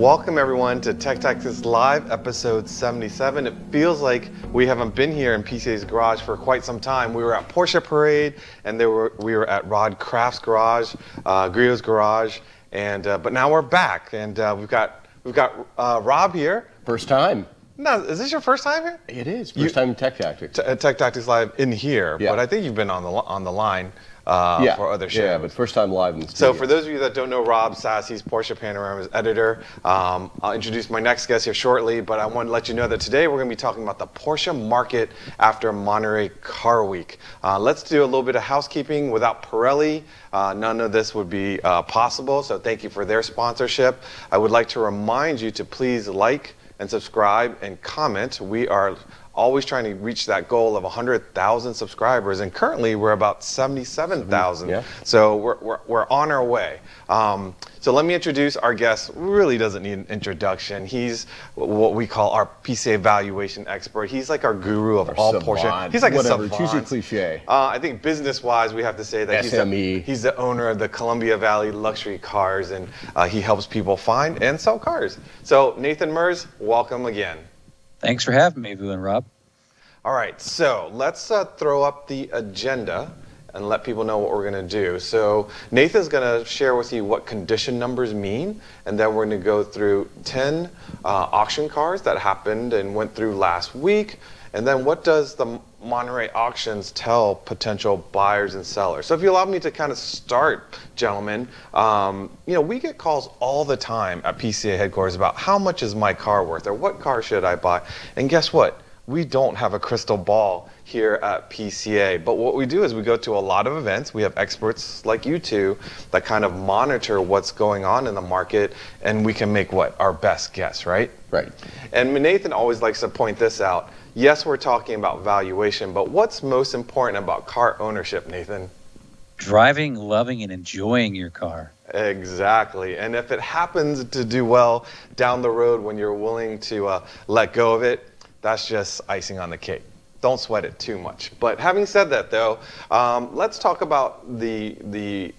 Welcome everyone to Tech Tactics Live, episode 77. It feels like we haven't been here in PCA's garage for quite some time. We were at Porsche Parade, and we were at Rod Kraft's garage, Griot's garage, and but now we're back, and we've got Rob here. First time. No, is this your first time here? It is. First time in Tech Tactics. Tech Tactics Live in here, yeah. But I think you've been on the line. For other shows. Yeah, but first time live in the studio. So for those of you that don't know Rob, Sass, he's Porsche Panorama's editor. I'll introduce my next guest here shortly, but I want to let you know that today we're going to be talking about the Porsche market after Monterey Car Week. Let's do a little bit of housekeeping. Without Pirelli, none of this would be possible, so thank you for their sponsorship. I would like to remind you to please like and subscribe and comment. We are always trying to reach that goal of 100,000 subscribers, and currently we're about 77,000. Yeah. So we're on our way. So let me introduce our guest. Really doesn't need an introduction. He's what we call our PCA evaluation expert. He's like our guru of all Porsche. He's like whatever, a savant. Choose your cliche. I think business-wise, we have to say that SME. he's the owner of the Columbia Valley Luxury Cars, and he helps people find and sell cars. So Nathan Merz, welcome again. Thanks for having me, Vu and Rob. All right, so let's throw up the agenda and let people know what we're going to do. So Nathan's going to share with you what condition numbers mean, and then we're going to go through 10 auction cars that happened and went through last week, and then what does the Monterey auctions tell potential buyers and sellers. So if you allow me to kind of start, gentlemen, we get calls all the time at PCA headquarters about how much is my car worth or what car should I buy, and guess what? We don't have a crystal ball here at PCA, but what we do is we go to a lot of events. We have experts like you two that kind of monitor what's going on in the market, and we can make our best guess, right? Right. And Nathan always likes to point this out. Yes, we're talking about valuation, but what's most important about car ownership, Nathan? Driving, loving, and enjoying your car. Exactly. And if it happens to do well down the road when you're willing to let go of it, that's just icing on the cake. Don't sweat it too much. But having said that, though, let's talk about the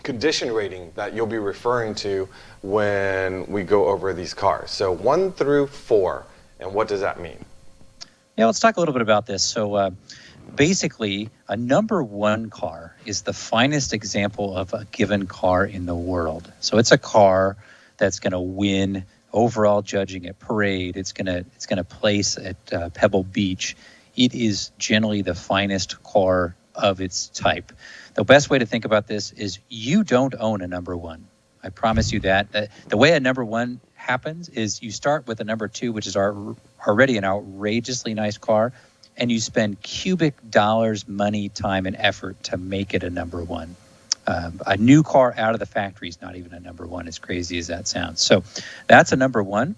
condition rating that you'll be referring to when we go over these cars. So 1 through 4. And what does that mean? Yeah, let's talk a little bit about this. So basically, a number 1 car is the finest example of a given car in the world. So it's a car that's going to win overall judging at Parade. It's going to place at Pebble Beach. It is generally the finest car of its type. The best way to think about this is you don't own a number 1. I promise you that. The way a number 1 happens is you start with a number 2, which is already an outrageously nice car, and you spend cubic dollars, money, time, and effort to make it a number 1. A new car out of the factory is not even a number 1, as crazy as that sounds. So that's a number 1.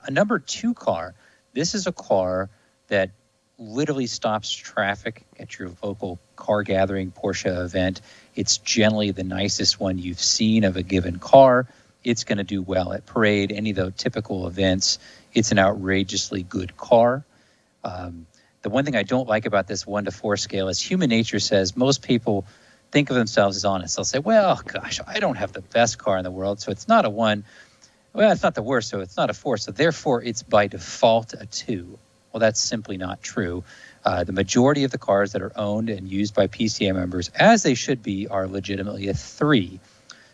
A number 2 car, this is a car that literally stops traffic at your local car gathering Porsche event. It's generally the nicest one you've seen of a given car. It's going to do well at Parade, any of the typical events. It's an outrageously good car. The one thing I don't like about this 1 to 4 scale is human nature says most people think of themselves as honest. They'll say, well, gosh, I don't have the best car in the world, so it's not a 1. Well, it's not the worst, so it's not a 4. So therefore, it's by default a 2. Well, that's simply not true. The majority of the cars that are owned and used by PCA members, as they should be, are legitimately a 3.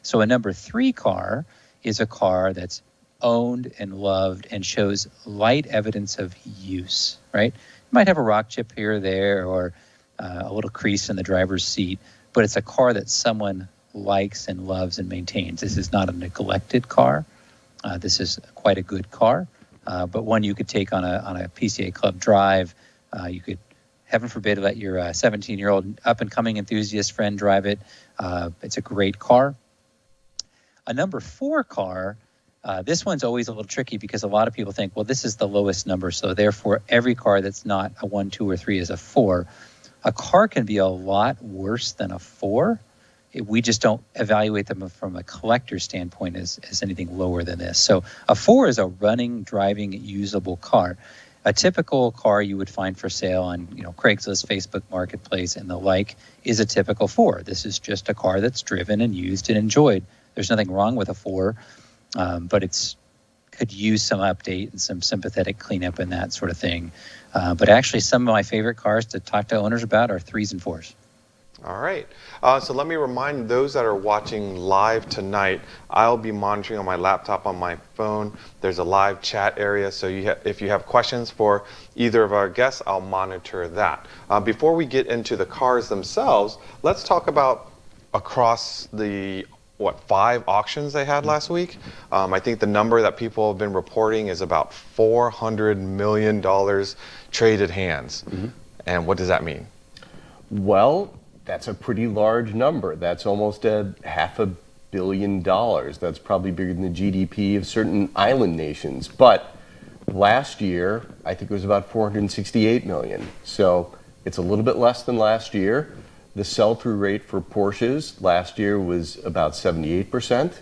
So a number 3 car is a car that's owned and loved and shows light evidence of use, right? You might have a rock chip here or there or a little crease in the driver's seat, but it's a car that someone likes and loves and maintains. This is not a neglected car. This is quite a good car, but one you could take on a PCA club drive. You could, heaven forbid, let your 17-year-old up-and-coming enthusiast friend drive it. It's a great car. A number 4 car, this one's always a little tricky because a lot of people think, well, this is the lowest number, so therefore every car that's not a 1, 2, or 3 is a 4. A car can be a lot worse than a 4. We just don't evaluate them from a collector's standpoint as anything lower than this. So a 4 is a running, driving, usable car. A typical car you would find for sale on Craigslist, Facebook Marketplace, and the like is a typical 4. This is just a car that's driven and used and enjoyed. There's nothing wrong with a 4. but it's could use some update and some sympathetic cleanup and that sort of thing. But actually, some of my favorite cars to talk to owners about are 3s and 4s. All right. So let me remind those that are watching live tonight, I'll be monitoring on my laptop, on my phone. There's a live chat area, so if you have questions for either of our guests, I'll monitor that. Before we get into the cars themselves, let's talk about across the 5 auctions they had last week. I think the number that people have been reporting is about $400 million traded hands. And what does that mean? Well, that's a pretty large number. That's almost $500 million. That's probably bigger than the GDP of certain island nations. But last year, I think it was about 468 million. So it's a little bit less than last year. The sell-through rate for Porsches last year was about 78%. It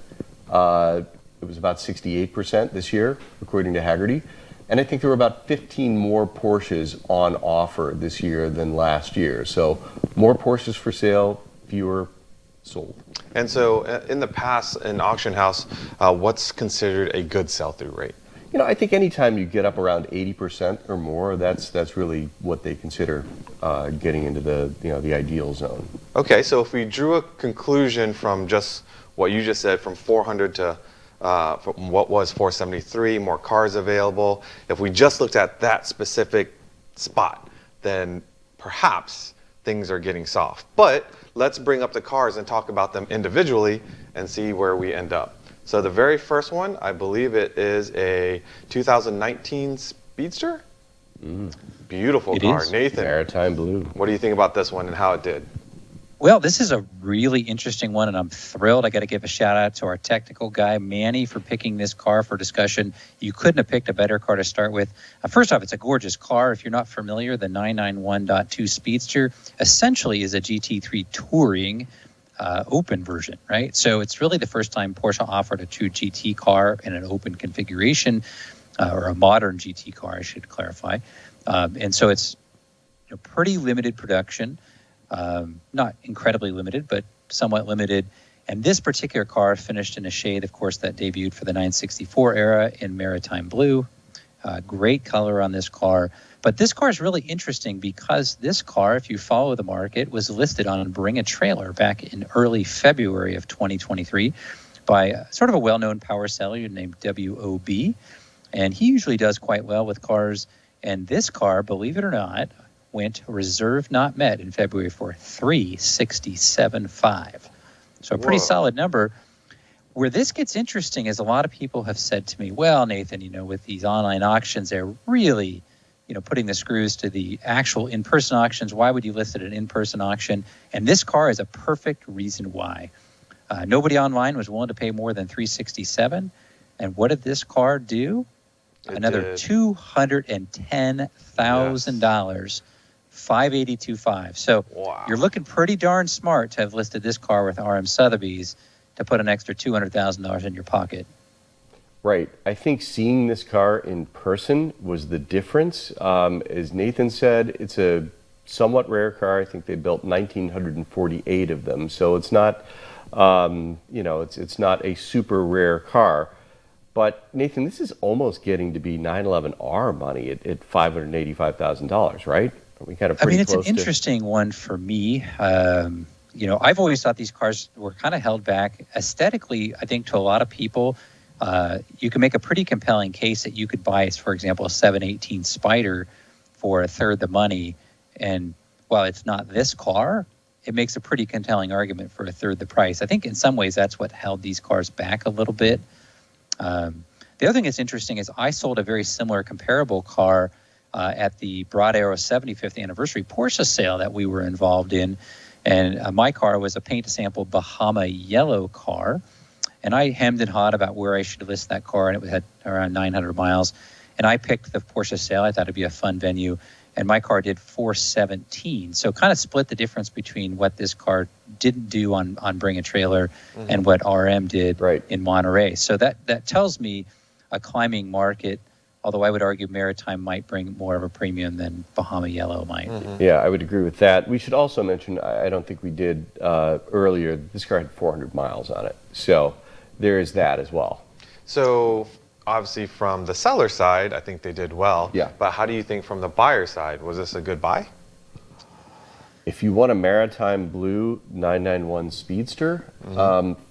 was about 68% this year, according to Hagerty. And I think there were about 15 more Porsches on offer this year than last year. So more Porsches for sale, fewer sold. And so in the past, in auction house, what's considered a good sell-through rate? You know, I think anytime you get up around 80% or more, that's really what they consider getting into the ideal zone. Okay, so if we drew a conclusion from just what you just said, from 400 to from what was 473, more cars available, if we just looked at that specific spot, then perhaps things are getting soft. But let's bring up the cars and talk about them individually and see where we end up. So the very first one, I believe it is a 2019 Speedster. Beautiful car. Is. Nathan, Maritime blue. what do you think about this one and how it did? Well, this is a really interesting one, and I'm thrilled. I got to give a shout out to our technical guy, Manny, for picking this car for discussion. You couldn't have picked a better car to start with. First off, it's a gorgeous car. If you're not familiar, the 991.2 Speedster essentially is a GT3 Touring open version, right? So it's really the first time Porsche offered a true GT car in an open configuration, or a modern GT car, I should clarify. And so it's pretty limited production. Not incredibly limited, but somewhat limited. And this particular car finished in a shade, of course, that debuted for the 964 era in Maritime Blue. Great color on this car. But this car is really interesting because this car, if you follow the market, was listed on Bring a Trailer back in early February of 2023 by sort of a well-known power seller named WOB. And he usually does quite well with cars. And this car, believe it or not, went reserve not met in February for 367.5. So a pretty solid number. Where this gets interesting is a lot of people have said to me, well, Nathan, with these online auctions, they're really, putting the screws to the actual in-person auctions. Why would you list it at an in-person auction? And this car is a perfect reason why. Nobody online was willing to pay more than 367. And what did this car do? Another $210,000. 582.5. So you're looking pretty darn smart to have listed this car with RM Sotheby's to put an extra $200,000 in your pocket. Right. I think seeing this car in person was the difference. As Nathan said, it's a somewhat rare car. I think they built 1,948 of them. So it's not, it's not a super rare car. But Nathan, this is almost getting to be 911R money at $585,000, right? It's an interesting one for me. I've always thought these cars were kind of held back aesthetically. I think to a lot of people, you can make a pretty compelling case that you could buy, for example, a 718 Spider for a third the money. And while it's not this car, it makes a pretty compelling argument for a third the price. I think in some ways that's what held these cars back a little bit. The other thing that's interesting is I sold a very similar comparable car at the Broad Arrow 75th anniversary Porsche sale that we were involved in. And my car was a paint sample Bahama yellow car. And I hemmed and hawed about where I should list that car, and it had around 900 miles. And I picked the Porsche sale. I thought it'd be a fun venue. And my car did 417. So kind of split the difference between what this car didn't do on Bring a Trailer and what RM did in Monterey. So that tells me a climbing market. Although I would argue Maritime might bring more of a premium than Bahama Yellow might. Yeah, I would agree with that. We should also mention, I don't think we did earlier, this car had 400 miles on it. So there is that as well. So obviously from the seller side, I think they did well. Yeah. But how do you think from the buyer side? Was this a good buy? If you want a maritime blue 991 Speedster,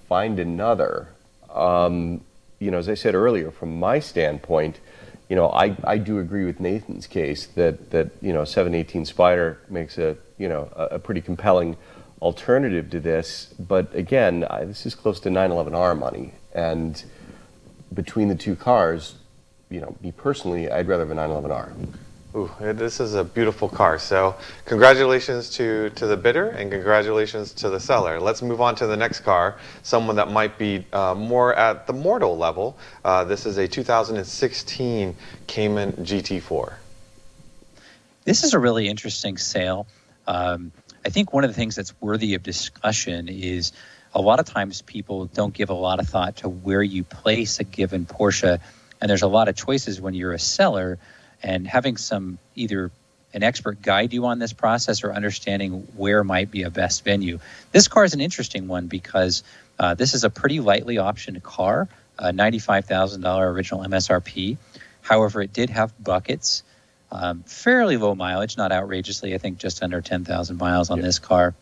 find another. As I said earlier, from my standpoint, I do agree with Nathan's case that 718 Spider makes a pretty compelling alternative to this. But again, this is close to 911R money, and between the two cars, me personally, I'd rather have a 911R. Ooh, this is a beautiful car. So congratulations to the bidder and congratulations to the seller. Let's move on to the next car, someone that might be more at the mortal level. This is a 2016 Cayman GT4. This is a really interesting sale. I think one of the things that's worthy of discussion is a lot of times people don't give a lot of thought to where you place a given Porsche, and there's a lot of choices when you're a seller. And having either an expert guide you on this process or understanding where might be a best venue. This car is an interesting one because this is a pretty lightly optioned car, $95,000 original MSRP. However, it did have buckets, fairly low mileage, not outrageously, I think just under 10,000 miles on this car.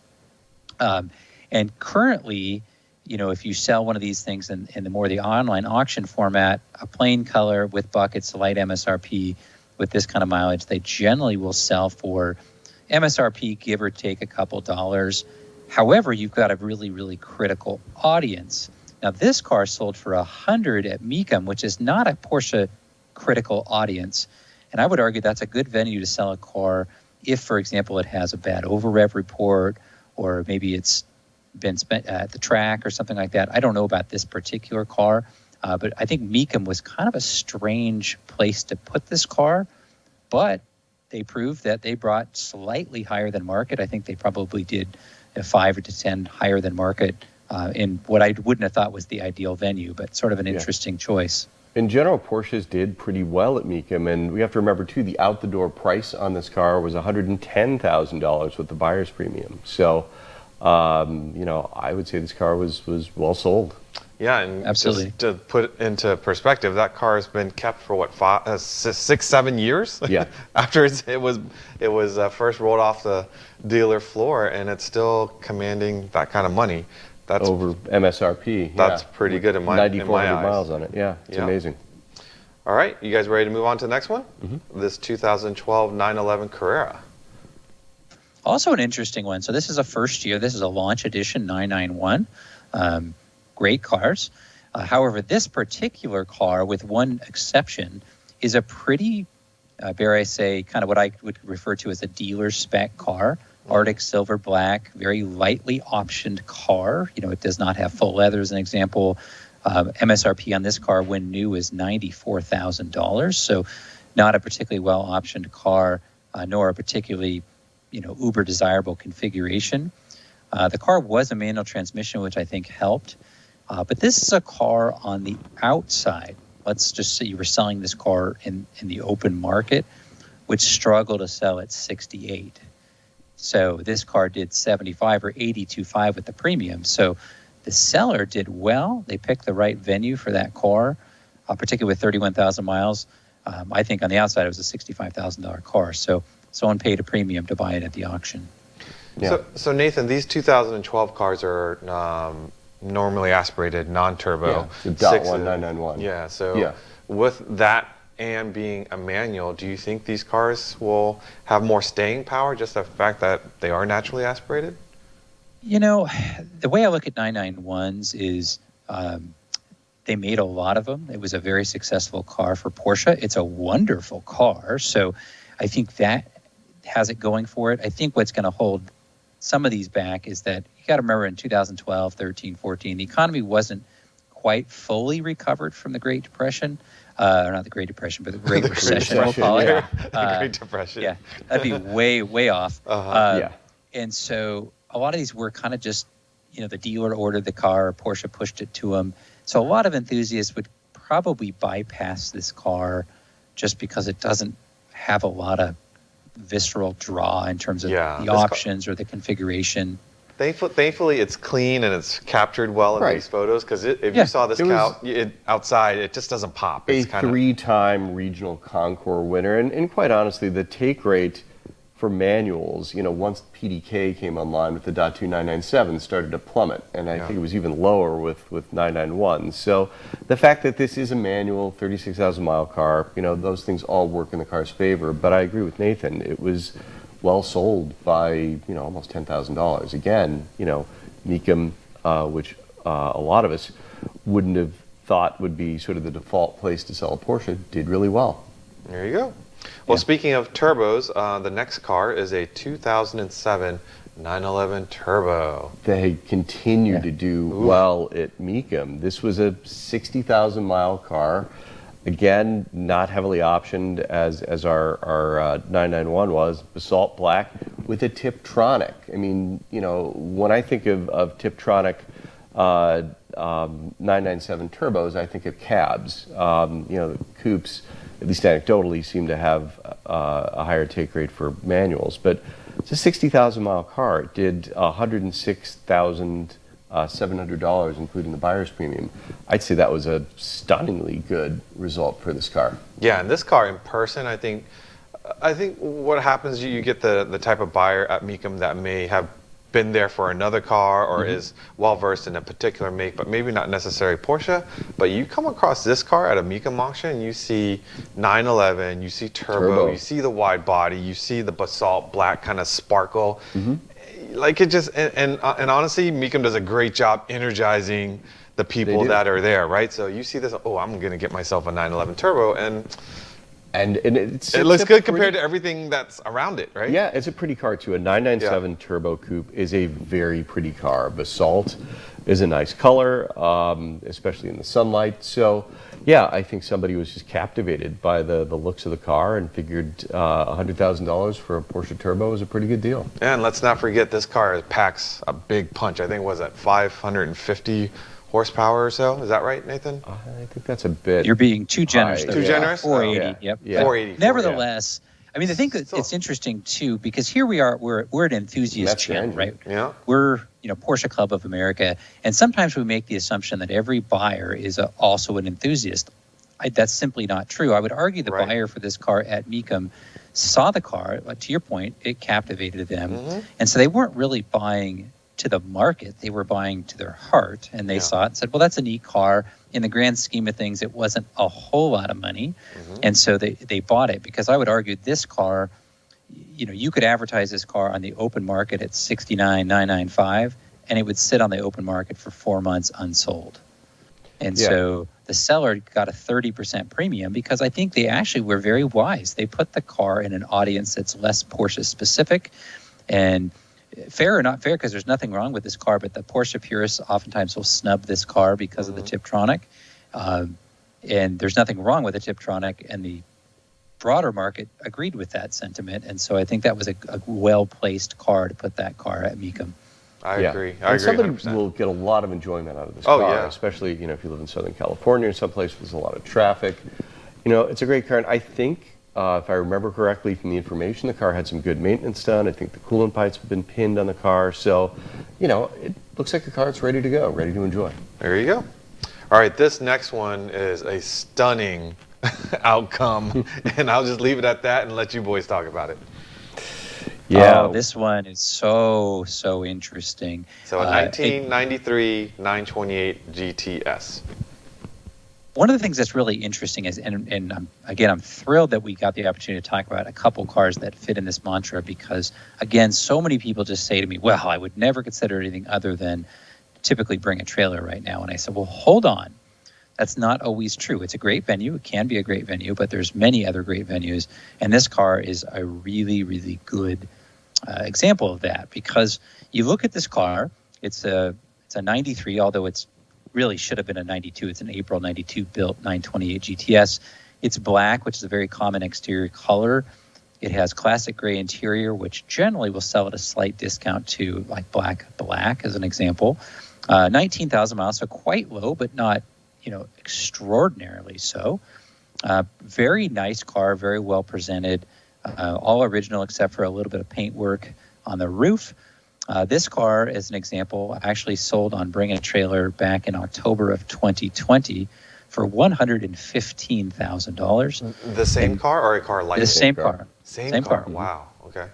And currently, if you sell one of these things in the online auction format, a plain color with buckets, light MSRP, with this kind of mileage, they generally will sell for MSRP, give or take a couple dollars. However, you've got a really, really critical audience. Now, this car sold for $100 at Mecum, which is not a Porsche critical audience. And I would argue that's a good venue to sell a car if, for example, it has a bad over-rev report, or maybe it's been spent at the track or something like that. I don't know about this particular car. But I think Mecum was kind of a strange place to put this car, but they proved that they brought slightly higher than market. I think they probably did a 5 to 10 higher than market in what I wouldn't have thought was the ideal venue, but sort of an interesting choice. In general, Porsches did pretty well at Mecum, and we have to remember too, the out-the-door price on this car was $110,000 with the buyer's premium. So, I would say this car was well sold. Yeah, and absolutely. Just to put into perspective, that car has been kept for what, 6, 7 years? Yeah. After it was first rolled off the dealer floor, and it's still commanding that kind of money. That's over MSRP. That's pretty good in my 9,400 eyes. miles on it. Yeah, it's amazing. All right, you guys ready to move on to the next one? Mm-hmm. This 2012 911 Carrera. Also an interesting one. So this is a first year. This is a launch edition 991. Great cars. However, this particular car, with one exception, is a pretty, dare I say, kind of what I would refer to as a dealer spec car. Arctic silver black, very lightly optioned car. It does not have full leather, as an example. MSRP on this car, when new, is $94,000. So not a particularly well optioned car, nor a particularly uber desirable configuration. The car was a manual transmission, which I think helped. But this is a car on the outside. Let's just say you were selling this car in the open market, which struggled to sell at 68. So this car did 75 or 82.5 with the premium. So the seller did well. They picked the right venue for that car, particularly with 31,000 miles. I think on the outside it was a $65,000 car. So someone paid a premium to buy it at the auction. Yeah. So Nathan, these 2012 cars are normally aspirated, non-turbo. Yeah, .1 991. Yeah, so with that and being a manual, do you think these cars will have more staying power, just the fact that they are naturally aspirated? The way I look at 991s is they made a lot of them. It was a very successful car for Porsche. It's a wonderful car. So I think that has it going for it. I think what's going to hold some of these back is that you got to remember in 2012, 13, 14, the economy wasn't quite fully recovered from the Great Depression. Or not the Great Depression, but the Great Recession, we'll call it. The Great Depression. Yeah, that'd be way, way off. Yeah. And so a lot of these were kind of just, the dealer ordered the car, or Porsche pushed it to them. So a lot of enthusiasts would probably bypass this car just because it doesn't have a lot of visceral draw in terms of the options or the configuration. Thankfully, it's clean and it's captured well in Right. these photos. Because if Yeah, you saw this it was cow outside, it just doesn't pop. A It's kind of three-time regional Concours winner, and quite honestly, the take rate for manuals, once PDK came online with the .2997, started to plummet, and I think it was even lower with 991. So the fact that this is a manual, 36,000 mile car, those things all work in the car's favor. But I agree with Nathan; it was well sold by almost $10,000. Again, Mecum, which a lot of us wouldn't have thought would be sort of the default place to sell a Porsche, did really well. There you go. Well, speaking of turbos, the next car is a 2007 911 Turbo. They continue to do well at Mecum. This was a 60,000 mile car. Again, not heavily optioned as our 991 was, basalt black with a Tiptronic. I mean, when I think of Tiptronic 997 turbos, I think of cabs. The coupes, at least anecdotally, seem to have a higher take rate for manuals. But it's a 60,000 mile car. It did $106,700, including the buyer's premium. I'd say that was a stunningly good result for this car. Yeah, and this car in person, I think what happens, you get the type of buyer at Mecum that may have been there for another car or is well versed in a particular make, but maybe not necessarily Porsche. But you come across this car at a Mecum auction, and you see 911, you see turbo, you see the wide body, you see the basalt black kind of sparkle. Like it just and honestly, Mecum does a great job energizing the people that are there, right? So you see this, I'm gonna get myself a 911 turbo, and it looks good compared to everything that's around it, right? Yeah, it's a pretty car too. A 997 Turbo Coupe is a very pretty car. Basalt is a nice color, especially in the sunlight. So, yeah, I think somebody was just captivated by the looks of the car and figured $100,000 for a Porsche Turbo is a pretty good deal. And let's not forget, this car packs a big punch. I think it was at 550 horsepower or so. Is that right, Nathan? I think that's a bit. You're being too generous. high. Too generous? 480. Yep. Yeah. 480. Nevertheless, I mean, I think that it's interesting too, because here we are. We're an enthusiast That's channel, your right? Yeah. We're Porsche Club of America, and sometimes we make the assumption that every buyer is also an enthusiast. That's simply not true. I would argue the buyer for this car at Mecum saw the car. To your point, it captivated them, and so they weren't really buying to the market. They were buying to their heart, and they saw it and said, well, that's a neat car. In the grand scheme of things, it wasn't a whole lot of money, and so they bought it, because I would argue this car, you could advertise this car on the open market at $69,995, and it would sit on the open market for 4 months unsold. And so the seller got a 30% premium, because I think they actually were very wise. They put the car in an audience that's less Porsche specific, and fair or not fair, because there's nothing wrong with this car, but the Porsche purists oftentimes will snub this car because of the Tiptronic. And there's nothing wrong with the Tiptronic, and the broader market agreed with that sentiment. And so I think that was a well-placed car to put that car at Mecum. I agree. And somebody 100%. will get a lot of enjoyment out of this car, especially if you live in Southern California or someplace where there's a lot of traffic. It's a great car, and I think, if I remember correctly from the information, the car had some good maintenance done. I think the coolant pipes have been pinned on the car. So, it looks like a car that's ready to go, ready to enjoy. There you go. All right, this next one is a stunning outcome, and I'll just leave it at that and let you boys talk about it. Yeah. This one is so interesting. So a 1993 928 GTS. One of the things that's really interesting is, and I'm thrilled that we got the opportunity to talk about a couple cars that fit in this mantra, because, again, so many people just say to me, well, I would never consider anything other than typically bring a trailer right now. And I said, well, hold on. That's not always true. It's a great venue. It can be a great venue, but there's many other great venues. And this car is a really, really good example of that, because you look at this car, it's a 93, although it's really should have been a 92. It's an April 92 built 928 GTS. It's black, which is a very common exterior color. It has classic gray interior, which generally will sell at a slight discount to like black as an example. 19,000 miles, so quite low, but not, extraordinarily so. Very nice car, very well presented, all original except for a little bit of paint work on the roof. This car, as an example, actually sold on Bring a Trailer back in October of 2020 for $115,000. The same And car or a car like The it? same car. Same car. car. Wow. Okay.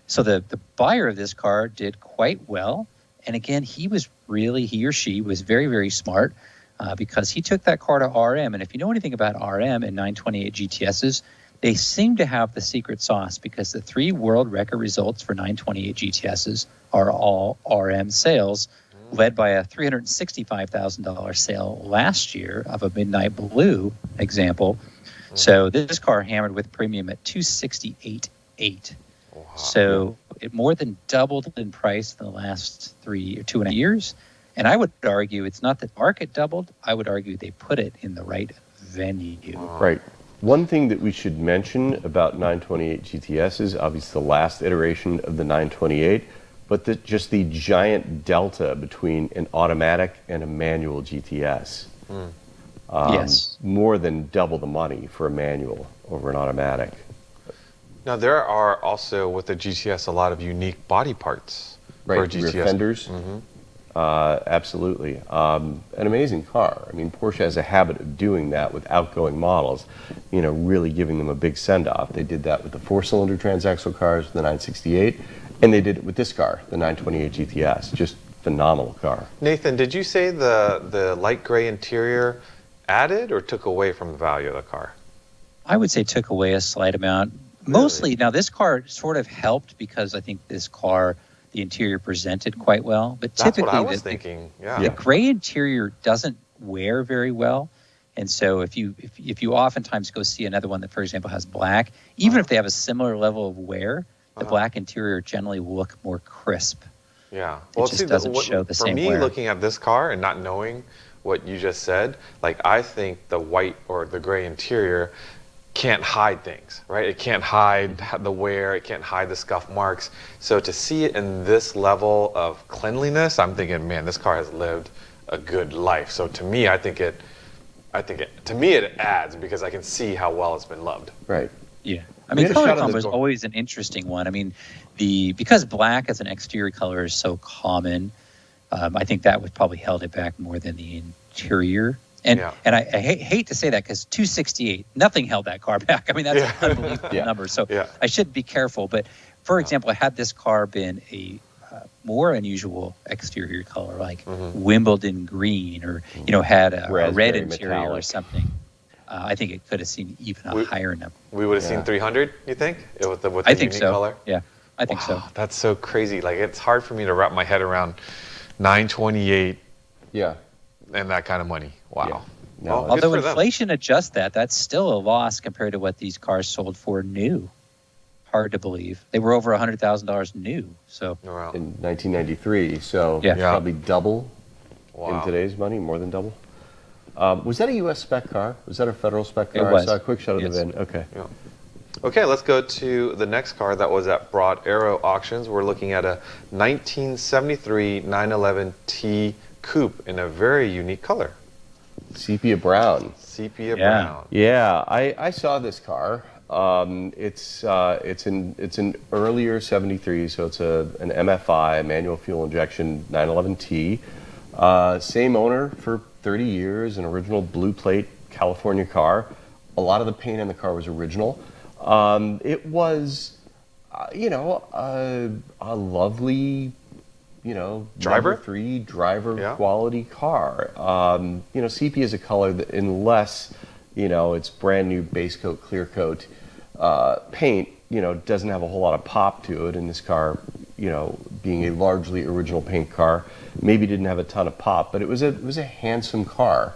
So the buyer of this car did quite well. And again, he or she was very, very smart because he took that car to RM. And if you know anything about RM and 928 GTSs, they seem to have the secret sauce because the 3 world record results for 928 GTSs are all RM sales, led by a $365,000 sale last year of a Midnight Blue example. So this car hammered with premium at $268,800. Wow. So it more than doubled in price in the last 2.5 years. And I would argue it's not that market doubled. I would argue they put it in the right venue. Right. One thing that we should mention about 928 GTS is obviously the last iteration of the 928, but just the giant delta between an automatic and a manual GTS. Yes. More than double the money for a manual over an automatic. Now there are also with the GTS a lot of unique body parts for Rear GTS. fenders. Absolutely. An amazing car. I mean, Porsche has a habit of doing that with outgoing models, really giving them a big send-off. They did that with the 4-cylinder transaxle cars, the 968, and they did it with this car, the 928 GTS. Just phenomenal car. Nathan, did you say the light gray interior added or took away from the value of the car? I would say took away a slight amount. Really? Mostly, now this car sort of helped because I think this car, the interior presented quite well. But That's typically, what I was thinking. Yeah. the gray interior doesn't wear very well. And so if you oftentimes go see another one that, for example, has black, even if they have a similar level of wear, the black interior generally will look more crisp. Yeah. It just doesn't show the same For me, wear. looking at this car and not knowing what you just said, I think the white or the gray interior can't hide things, right? It can't hide the wear, it can't hide the scuff marks. So to see it in this level of cleanliness, I'm thinking, man, this car has lived a good life. So to me, it adds because I can see how well it's been loved. Right. Yeah. I We mean, had a color shot of combo this is car. always an interesting one. I mean, because black as an exterior color is so common, I think that would probably held it back more than the interior. And I hate to say that because 268, nothing held that car back. I mean, that's an unbelievable number. So I should be careful. But for example, had this car been a more unusual exterior color, like Wimbledon green, or had a red Raspberry interior or metallic. something, I think it could have seen even a higher number. We would have seen 300, you think? With the I think unique so. color? Yeah, I think so. That's so crazy. It's hard for me to wrap my head around 928 Yeah. and that kind of money. Wow. Yeah. No, Well, good Although for them. inflation adjusts that's still a loss compared to what these cars sold for new. Hard to believe. They were over $100,000 new. So Wow. In 1993, so Yeah. probably double Wow. in today's money, more than double. Was that a U.S. spec car? Was that a federal spec car? It was. I saw a quick shot of Yes. the VIN. Okay. Yeah. Okay, let's go to the next car that was at Broad Arrow Auctions. We're looking at a 1973 911 T Coupe in a very unique color. Sepia brown. Sepia Yeah. brown. Yeah, I saw this car. It's an earlier 73, so it's an MFI, manual fuel injection 911T. Same owner for 30 years, an original blue plate California car. A lot of the paint on the car was original. It was, a lovely, Driver? number 3 driver Yeah. quality car. Sepia is a color that, unless it's brand new base coat, clear coat paint, doesn't have a whole lot of pop to it. And this car, being a largely original paint car, maybe didn't have a ton of pop, but it was a handsome car.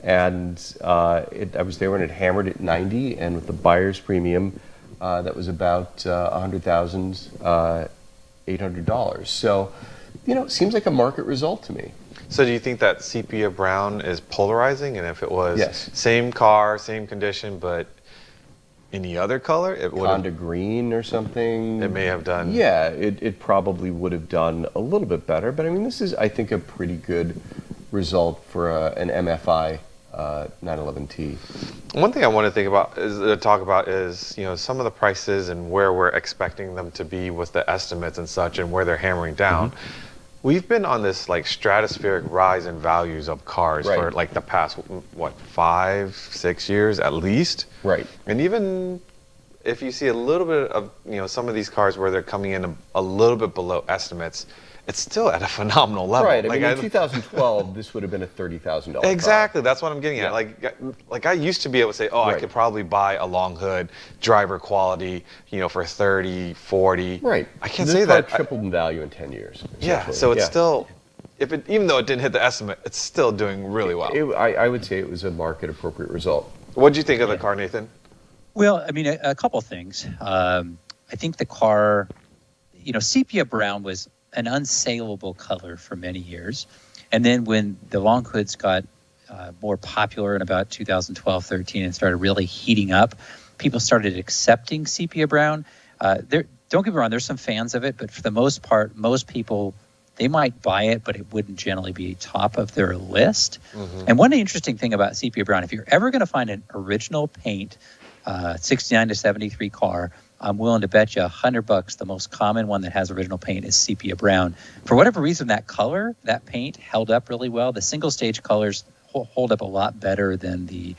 And I was there when it hammered at 90, and with the buyer's premium, that was about $100,800. So, it seems like a market result to me. So do you think that sepia brown is polarizing? And if it was Yes. same car, same condition, but any other color, it would Honda green or something. it may have done. Yeah, it probably would have done a little bit better. But I mean, this is, I think, a pretty good result for an MFI 911T. One thing I want to talk about is, you know, some of the prices and where we're expecting them to be with the estimates and such, and where they're hammering down. We've been on this like stratospheric rise in values of cars for like the past, what, 5-6 years at least. Right. And even if you see a little bit of, you know, some of these cars where they're coming in a little bit below estimates, it's still at a phenomenal level. Right. I mean, in 2012, this would have been a $30,000 exactly. car. That's what I'm getting at. Like I used to be able to say, oh, I could probably buy a long hood driver quality, you know, for 30, 40. Right. I can't this say car that. tripled in value in 10 years. Yeah. So it's still, even though it didn't hit the estimate, it's still doing really well. I would say it was a market appropriate result. What did you think of the car, Nathan? Well, I mean, a couple things. I think the car, you know, sepia brown was an unsaleable color for many years. And then when the long hoods got more popular in about 2012, 13 and started really heating up, people started accepting sepia brown. Don't get me wrong, there's some fans of it, but for the most part, most people, they might buy it, but it wouldn't generally be top of their list. And one interesting thing about sepia brown, if you're ever going to find an original paint 69 to 73 car, I'm willing to bet you $100 the most common one that has original paint is sepia brown. For whatever reason, that color, that paint held up really well. The single stage colors hold up a lot better than the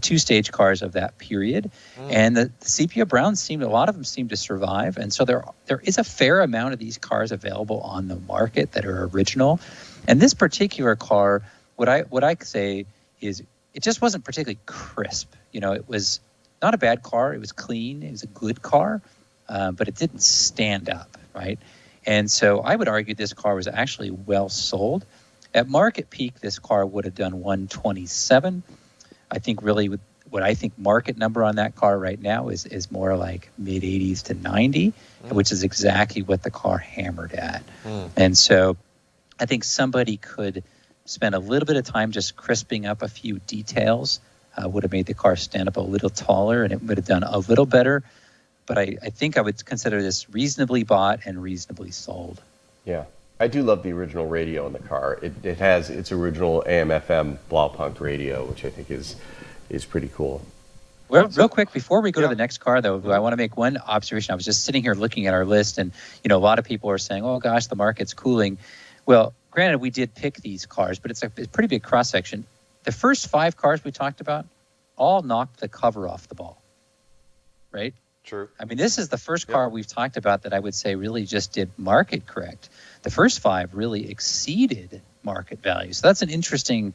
two-stage cars of that period. And the sepia browns a lot of them seem to survive. And so there is a fair amount of these cars available on the market that are original. And this particular car, what I say is it just wasn't particularly crisp. You know, it was not a bad car. It was clean. It was a good car, but it didn't stand up, right? And so I would argue this car was actually well sold. At market peak, this car would have done 127. I think really what I think market number on that car right now is more like mid 80s to 90, which is exactly what the car hammered at. And so I think somebody could spend a little bit of time just crisping up a few details, would have made the car stand up a little taller, and it would have done a little better. But I think I would consider this reasonably bought and reasonably sold. Yeah. I do love the original radio in the car. It has its original AM/FM Blaupunkt radio, which I think is pretty cool. Well, real quick, before we go to the next car, though, I want to make one observation. I was just sitting here looking at our list, and, you know, a lot of people are saying, oh, gosh, the market's cooling. Well, granted, we did pick these cars, but it's a pretty big cross-section. The first 5 cars we talked about all knocked the cover off the ball, right? True. I mean, this is the first car we've talked about that I would say really just did market correct. The first 5 really exceeded market value. So that's an interesting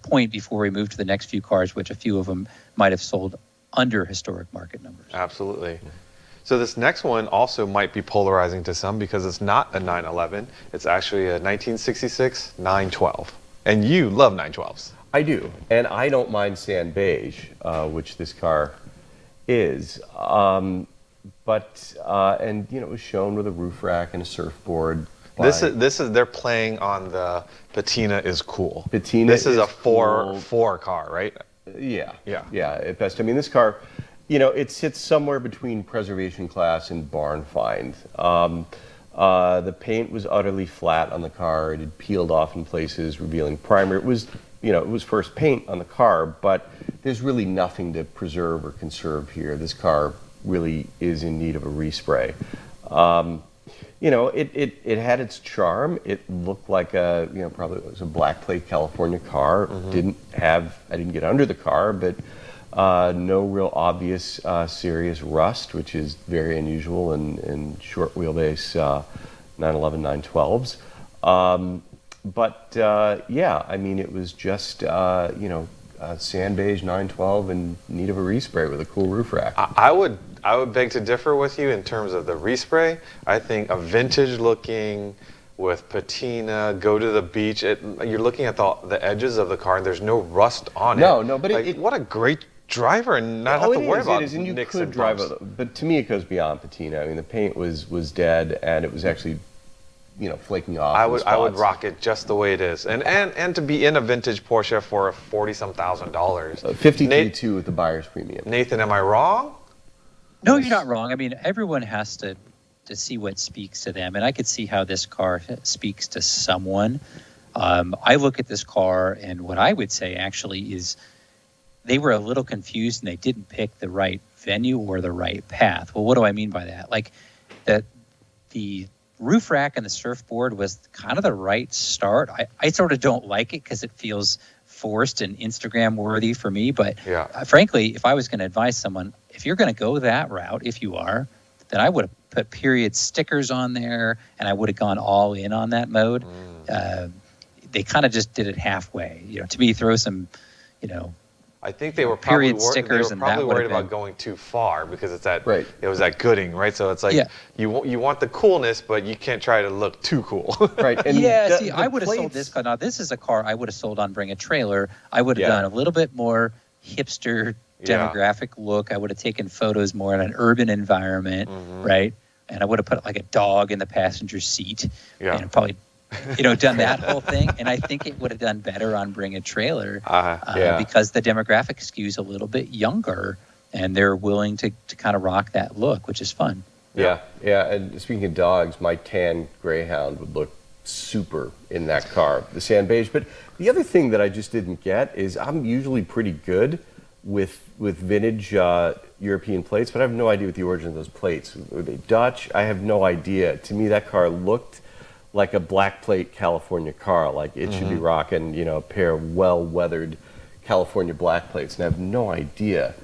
point before we move to the next few cars, which a few of them might have sold under historic market numbers. Absolutely. So this next one also might be polarizing to some because it's not a 911. It's actually a 1966 912. And you love 912s. I do, and I don't mind sand beige, which this car is. And you know, it was shown with a roof rack and a surfboard. This is they're playing on the patina is cool. Patina. This is a cool. 4 car, right? Yeah. Yeah. At best, I mean, this car, you know, it sits somewhere between preservation class and barn find. The paint was utterly flat on the car. It had peeled off in places, revealing primer. It was, you know, it was first paint on the car, but there's really nothing to preserve or conserve here. This car really is in need of a respray. You know, it had its charm. It looked like probably it was a black plate California car. I didn't get under the car, but no real obvious serious rust, which is very unusual in short wheelbase 911 912s. I mean, it was just sand beige 912 in need of a respray with a cool roof rack. I would beg to differ with you in terms of the respray. I think a vintage looking with patina, go to the beach. You're looking at the edges of the car, and there's no rust on it. No, but what a great driver, and not have to worry about it is, and you nicks could and drive bumps. But to me, it goes beyond patina. I mean, the paint was dead, and it was actually, flaking off. I would rock it just the way it is, and to be in a vintage Porsche for $40-some thousand. $52,200 with the buyer's premium. Nathan, am I wrong? No, you're not wrong. I mean, everyone has to see what speaks to them, and I could see how this car speaks to someone. I look at this car, and what I would say actually is they were a little confused and they didn't pick the right venue or the right path. Well, what do I mean by that? Like that the roof rack and the surfboard was kind of the right start. I sort of don't like it because it feels forced and Instagram worthy for me. But frankly, if I was going to advise someone, if you're going to go that route, if you are, then I would have put period stickers on there and I would have gone all in on that mode. They kind of just did it halfway. To me, throw some, I think they were probably stickers worried about going too far because it's that right. It was that gooding, right? So it's like you want the coolness, but you can't try to look too cool. Right. And I would have sold this car. Now, this is a car I would have sold on Bring a Trailer. I would have done a little bit more hipster demographic look. I would have taken photos more in an urban environment, right? And I would have put like a dog in the passenger seat and probably done that whole thing. And I think it would have done better on Bring a Trailer because the demographic skews a little bit younger and they're willing to kind of rock that look, which is fun. Yeah. And speaking of dogs, my tan Greyhound would look super in that car, the sand beige. But the other thing that I just didn't get is I'm usually pretty good with vintage European plates, but I have no idea what the origin of those plates. Were they Dutch? I have no idea. To me, that car looked like a black plate California car, like it should be rocking, a pair of well-weathered California black plates, and I have no idea,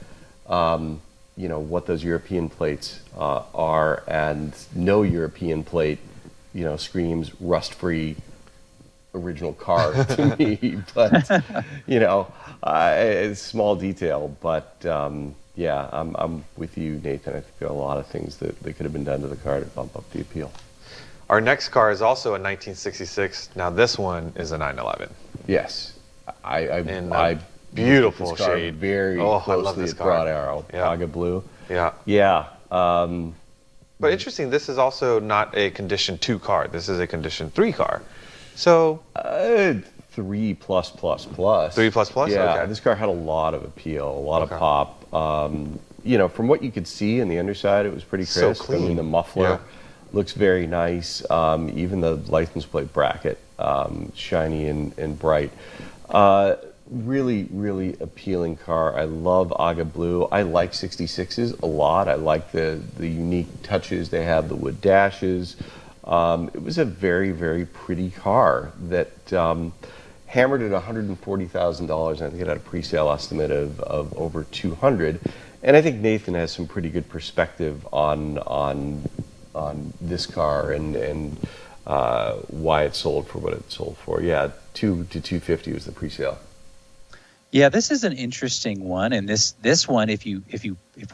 what those European plates are, and no European plate, screams rust-free original car to me, but it's small detail, but I'm with you, Nathan. I think there are a lot of things that could have been done to the car to bump up the appeal. Our next car is also a 1966. Now this one is a 911. Yes, I beautiful this car shade. Very closely I love this at car. Broad Arrow, Aga blue. Yeah. But interesting. This is also not a Condition 2 car. This is a Condition 3 car. So 3+++. 3++. Yeah, okay. This car had a lot of appeal, a lot of pop. From what you could see in the underside, it was pretty crisp. So clean. I mean, the muffler looks very nice. Even the license plate bracket, shiny and bright. Really, really appealing car. I love Aga Blue. I like 66s a lot. I like the unique touches they have, the wood dashes. It was a very, very pretty car that hammered at $140,000. I think it had a pre-sale estimate of over $200,000. And I think Nathan has some pretty good perspective on this car and why it sold for what it sold for. Yeah, $200,000 to $250,000 was the pre-sale. Yeah, this is an interesting one, and this one, if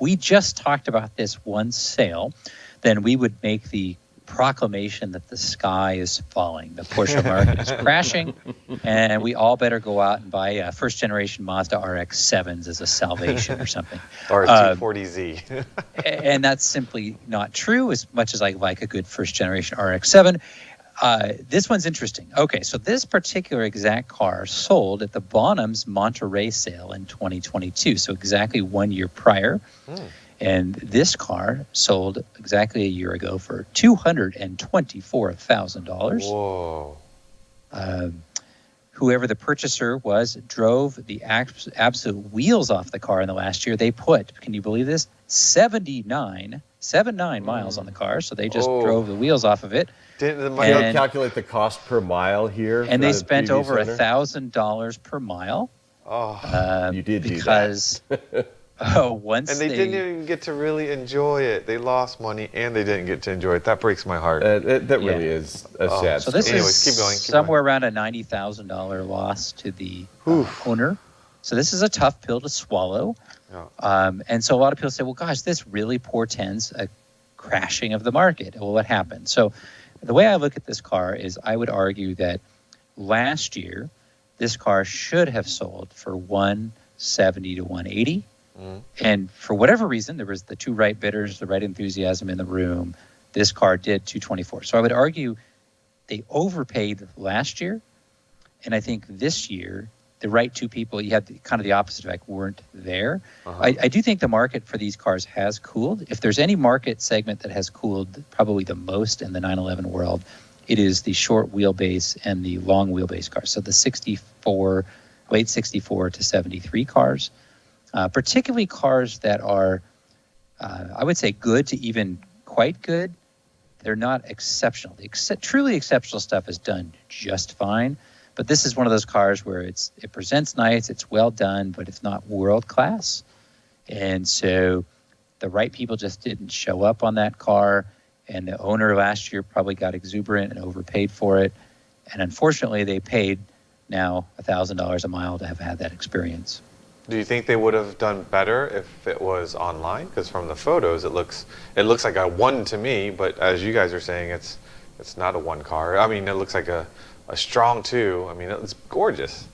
we just talked about this one sale, then we would make the proclamation that the sky is falling, the Porsche market is crashing, and we all better go out and buy first generation Mazda RX-7s as a salvation or something. Or a 240Z. And that's simply not true, as much as I like a good first generation RX-7. This one's interesting. Okay, so this particular exact car sold at the Bonham's Monterey sale in 2022, so exactly 1 year prior. And this car sold exactly a year ago for $224,000. Whoa. Whoever the purchaser was drove the absolute wheels off the car in the last year. They put, can you believe this, 79 miles on the car, so they just drove the wheels off of it. Didn't calculate the cost per mile here? And they spent over $1,000 per mile. You did because do that. Once and they didn't even get to really enjoy it. They lost money and they didn't get to enjoy it. That breaks my heart. That really is a sad. So this Anyways, is keep going. somewhere around a $90,000 loss to the owner. So this is a tough pill to swallow. And so a lot of people say, well, gosh, this really portends a crashing of the market. Well, what happened? So the way I look at this car is I would argue that last year, this car should have sold for $170,000 to $180,000. And for whatever reason, there was the two right bidders, the right enthusiasm in the room. This car did $224,000. So I would argue they overpaid last year. And I think this year, the right two people, you had kind of the opposite effect, weren't there. I do think the market for these cars has cooled. If there's any market segment that has cooled probably the most in the 911 world, it is the short wheelbase and the long wheelbase cars. So the late 64 to 73 cars, particularly cars that are, I would say, good to even quite good. They're not exceptional. The truly exceptional stuff is done just fine. But this is one of those cars where it presents nice, it's well done, but it's not world class. And so the right people just didn't show up on that car. And the owner last year probably got exuberant and overpaid for it. And unfortunately, they paid now $1,000 a mile to have had that experience. Do you think they would have done better if it was online? Because from the photos, it looks like a 1 to me, but as you guys are saying, it's not a 1 car. I mean, it looks like a strong 2. I mean, it's gorgeous.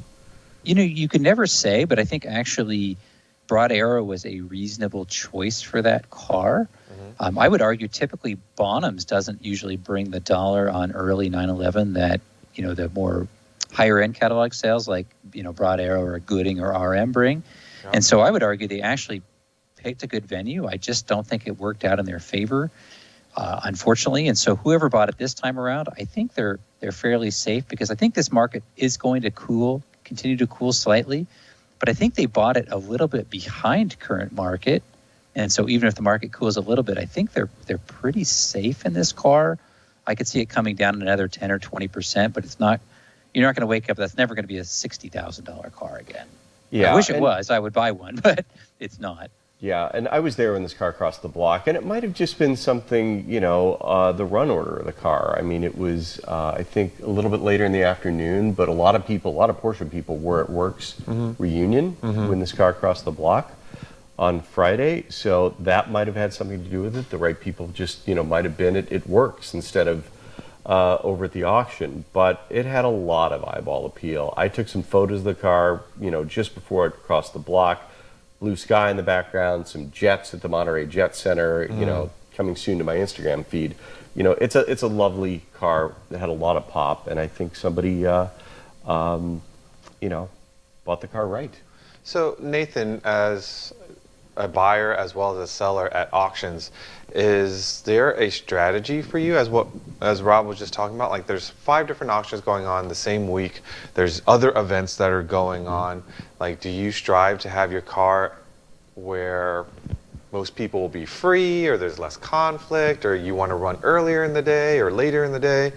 You know, you can never say, but I think actually Broad Arrow was a reasonable choice for that car. Mm-hmm. I would argue typically Bonhams doesn't usually bring the dollar on early 911 that, you know, the more higher end catalog sales like, you know, Broad Arrow or Gooding or RM bring. Yeah. And so I would argue they actually picked a good venue. I just don't think it worked out in their favor, unfortunately. And so whoever bought it this time around, I think they're fairly safe, because I think this market is going to continue to cool slightly. But I think they bought it a little bit behind current market. And so even if the market cools a little bit, I think they're pretty safe in this car. I could see it coming down another 10 or 20%, but you're not going to wake up. That's never going to be a $60,000 car again. Yeah, I wish it was. I would buy one, but it's not. Yeah, and I was there when this car crossed the block, and it might have just been something, you know, the run order of the car. I mean, it was, I think, a little bit later in the afternoon, but a lot of Porsche people were at Works reunion when this car crossed the block on Friday, so that might have had something to do with it. The right people just, you know, might have been at Works instead of over at the auction, but it had a lot of eyeball appeal. I took some photos of the car, you know, just before it crossed the block. Blue sky in the background, some jets at the Monterey Jet Center, you know, coming soon to my Instagram feed. You know, it's a lovely car that had a lot of pop, and I think somebody, you know, bought the car right. So Nathan, as a buyer as well as a seller at auctions, is there a strategy for you as Rob was just talking about? Like, there's 5 different auctions going on the same week. There's other events that are going on. Like, do you strive to have your car where most people will be free, or there's less conflict, or you want to run earlier in the day or later in the day?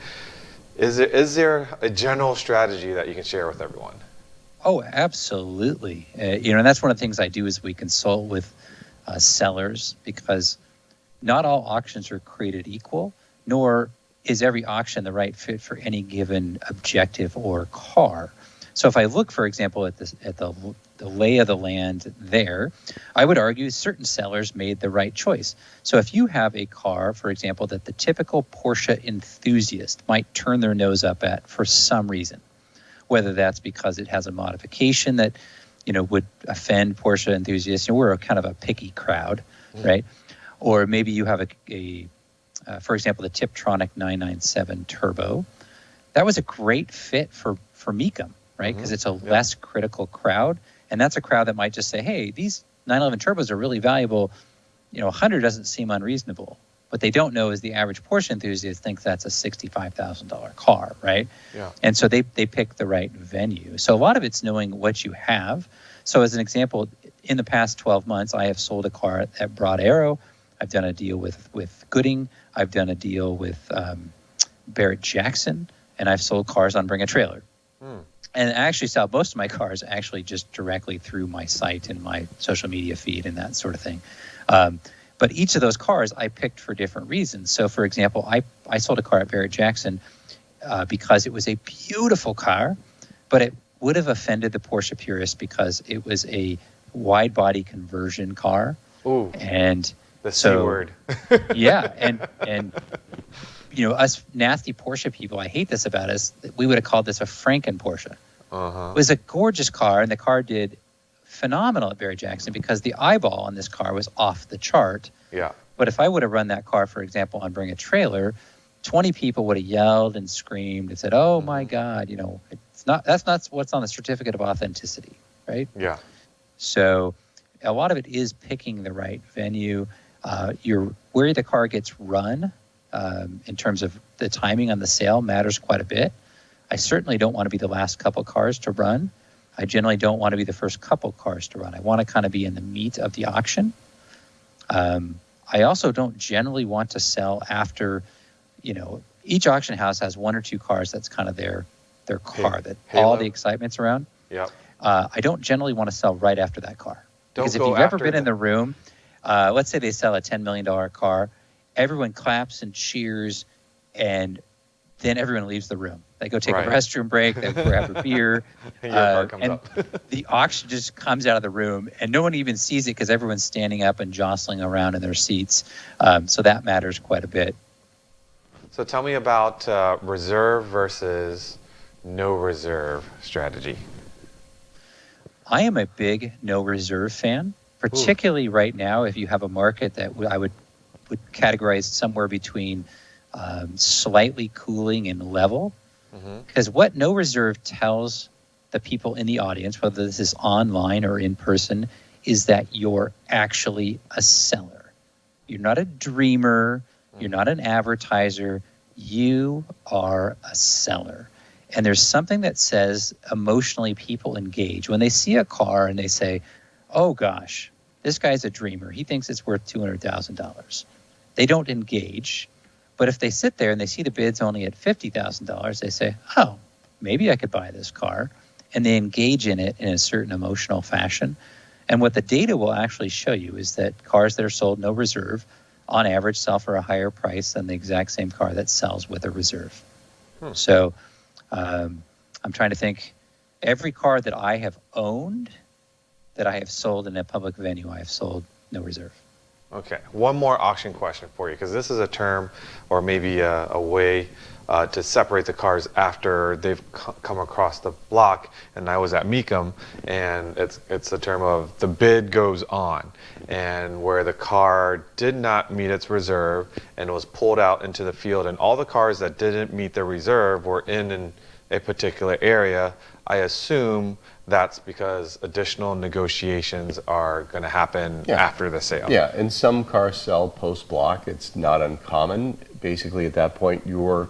Is there a general strategy that you can share with everyone? Oh, absolutely. You know, and that's one of the things I do is we consult with sellers, because not all auctions are created equal, nor is every auction the right fit for any given objective or car. So if I look, for example, at the lay of the land there, I would argue certain sellers made the right choice. So if you have a car, for example, that the typical Porsche enthusiast might turn their nose up at for some reason, whether that's because it has a modification that, you know, would offend Porsche enthusiasts. You know, we're a kind of a picky crowd, right? Or maybe you have for example, the Tiptronic 997 Turbo. That was a great fit for Mecum, right? Because it's a less critical crowd. And that's a crowd that might just say, hey, these 911 Turbos are really valuable. You know, 100 doesn't seem unreasonable. What they don't know is the average Porsche enthusiast thinks that's a $65,000 car, right? Yeah. And so they pick the right venue. So a lot of it's knowing what you have. So as an example, in the past 12 months, I have sold a car at Broad Arrow. I've done a deal with Gooding. I've done a deal with Barrett-Jackson. And I've sold cars on Bring a Trailer. And I actually sell most of my cars actually just directly through my site and my social media feed and that sort of thing. But each of those cars I picked for different reasons. So, for example, I sold a car at Barrett-Jackson because it was a beautiful car, but it would have offended the Porsche purist because it was a wide-body conversion car. Ooh, and the C word. Yeah, and you know, us nasty Porsche people, I hate this about us, we would have called this a Franken Porsche. It was a gorgeous car, and the car did phenomenal at Barrett-Jackson because the eyeball on this car was off the chart. Yeah. But if I would have run that car, for example, on Bring a Trailer, 20 people would have yelled and screamed and said, "Oh my God, you know, that's not what's on the certificate of authenticity," right? Yeah. So a lot of it is picking the right venue. Where the car gets run in terms of the timing on the sale matters quite a bit. I certainly don't want to be the last couple cars to run. I generally don't want to be the first couple cars to run. I want to kind of be in the meat of the auction. I also don't generally want to sell after, each auction house has one or two cars that's kind of their car that all the excitement's around. Yep. I don't generally want to sell right after that car. Because if you've ever been in the room, let's say they sell a $10 million car, everyone claps and cheers, and then everyone leaves the room. They go take a restroom break, they grab a beer, Your car comes and up. the auction just comes out of the room, and no one even sees it because everyone's standing up and jostling around in their seats. So that matters quite a bit. So tell me about reserve versus no reserve strategy. I am a big no reserve fan, particularly right now if you have a market that I would categorize somewhere between slightly cooling and level. Because what no reserve tells the people in the audience, whether this is online or in person, is that you're actually a seller. You're not a dreamer. You're not an advertiser. You are a seller. And there's something that says emotionally people engage. When they see a car and they say, oh gosh, this guy's a dreamer. He thinks it's worth $200,000. They don't engage. But if they sit there and they see the bids only at $50,000, they say, oh, maybe I could buy this car. And they engage in it in a certain emotional fashion. And what the data will actually show you is that cars that are sold no reserve, on average, sell for a higher price than the exact same car that sells with a reserve. So I'm trying to think, every car that I have owned, that I have sold in a public venue, I have sold no reserve. Okay, one more auction question for you, because this is a term or maybe a way to separate the cars after they've come across the block. And I was at Mecum, and it's the term of the bid goes on, and where the car did not meet its reserve and was pulled out into the field, and all the cars that didn't meet the reserve were in a particular area. I assume that's because additional negotiations are going to happen after the sale. Yeah, and some cars sell post-block. It's not uncommon. Basically, at that point, you're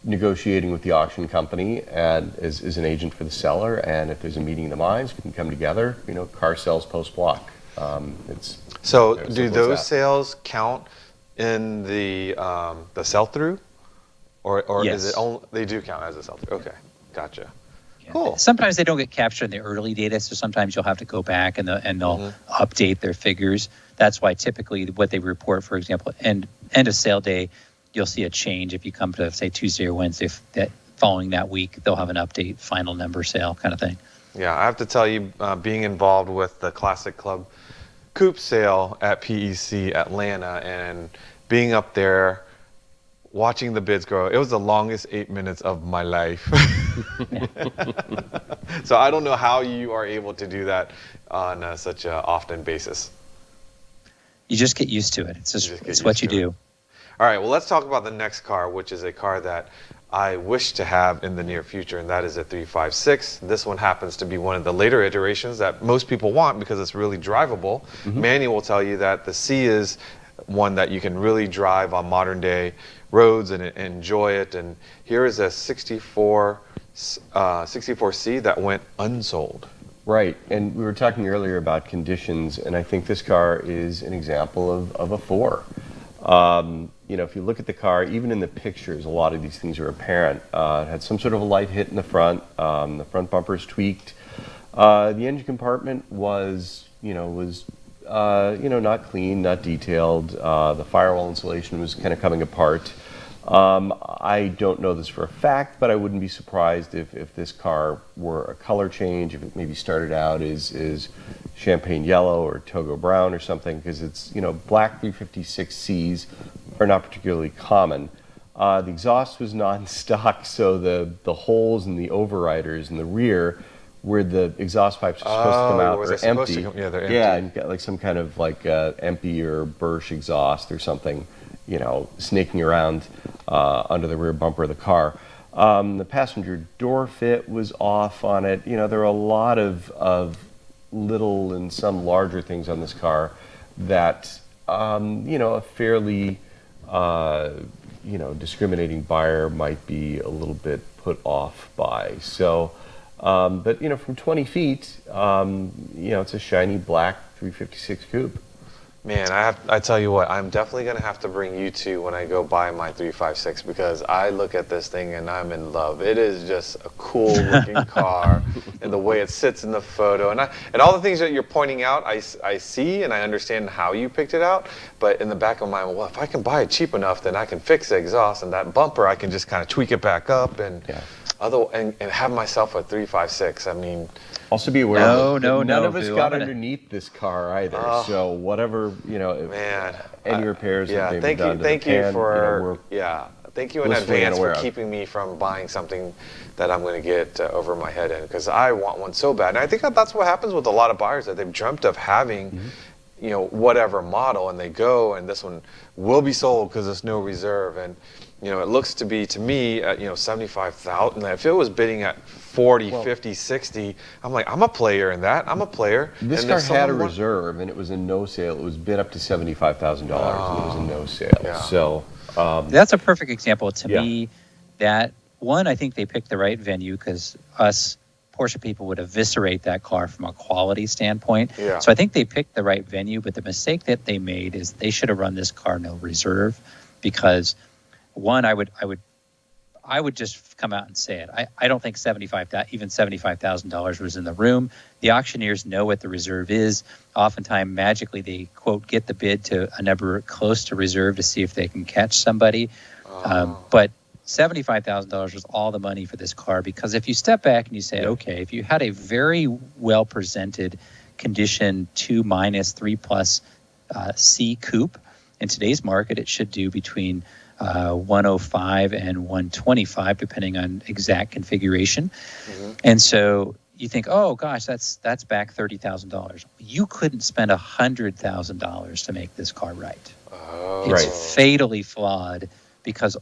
negotiating with the auction company and as an agent for the seller, and if there's a meeting of the minds, we can come together. Car sells post-block. So do those sales count in the sell-through? Or Yes. is it only, they do count as a sell-through? Okay, gotcha. Cool. Sometimes they don't get captured in the early data, so sometimes you'll have to go back and they'll update their figures. That's why typically what they report, for example, end of sale day, you'll see a change. If you come to, say, Tuesday or Wednesday, that following that week, they'll have an update, final number sale kind of thing. Yeah, I have to tell you, being involved with the Classic Club Coupe sale at PEC Atlanta and being up there, watching the bids grow, it was the longest 8 minutes of my life. So I don't know how you are able to do that on such an often basis. You just get used to it. It's what you do. All right, well, let's talk about the next car, which is a car that I wish to have in the near future, and that is a 356. This one happens to be one of the later iterations that most people want because it's really drivable. Manny will tell you that the C is one that you can really drive on modern day roads and enjoy it. And here is a 64C that went unsold. Right, and we were talking earlier about conditions, and I think this car is an example of a 4. If you look at the car, even in the pictures, a lot of these things are apparent. It had some sort of a light hit in the front. The front bumper's tweaked. The engine compartment was not clean, not detailed. The firewall insulation was kind of coming apart. I don't know this for a fact, but I wouldn't be surprised if this car were a color change, if it maybe started out as champagne yellow or Togo brown or something, because it's, black 356Cs are not particularly common. The exhaust was not in stock, so the holes in the overriders in the rear where the exhaust pipes are supposed to come out are empty. Yeah, they're empty. Yeah, and got like some kind of empty or Bursch exhaust or something, snaking around under the rear bumper of the car. The passenger door fit was off on it. There are a lot of little and some larger things on this car that, a fairly discriminating buyer might be a little bit put off by. So, but from 20 feet, it's a shiny black 356 coupe. Man, I tell you what, I'm definitely going to have to bring you two when I go buy my 356 because I look at this thing and I'm in love. It is just a cool looking car and the way it sits in the photo. And all the things that you're pointing out, I see and I understand how you picked it out. But in the back of my mind, well, if I can buy it cheap enough, then I can fix the exhaust and that bumper, I can just kind of tweak it back up and have myself a 356. I mean... Also be aware none of us got underneath this car either. So whatever, any repairs that may be done to the pan, thank you in advance for keeping me from buying something that I'm going to get over my head in because I want one so bad. And I think that's what happens with a lot of buyers, that they've dreamt of having whatever model, and they go and this one will be sold because there's no reserve. And it looks to be, to me, at 75,000. If it was bidding at 40, 50, 60, I'm like, I'm a player in that. I'm a player. This car had a reserve, and it was a no sale. It was bid up to $75,000, and it was a no sale. Yeah. So that's a perfect example to me. That one, I think they picked the right venue because us Porsche people would eviscerate that car from a quality standpoint. Yeah. So I think they picked the right venue, but the mistake that they made is they should have run this car no reserve because. One, I would just come out and say it. I don't think even $75,000 was in the room. The auctioneers know what the reserve is. Oftentimes, magically, they quote get the bid to a number close to reserve to see if they can catch somebody. But $75,000 was all the money for this car because if you step back and you say, okay, if you had a very well presented condition 2-, 3+ C coupe in today's market, it should do between 105 and 125 depending on exact configuration. And so you think, oh gosh, that's back $30,000. You couldn't spend $100,000 to make this car right. It's fatally flawed because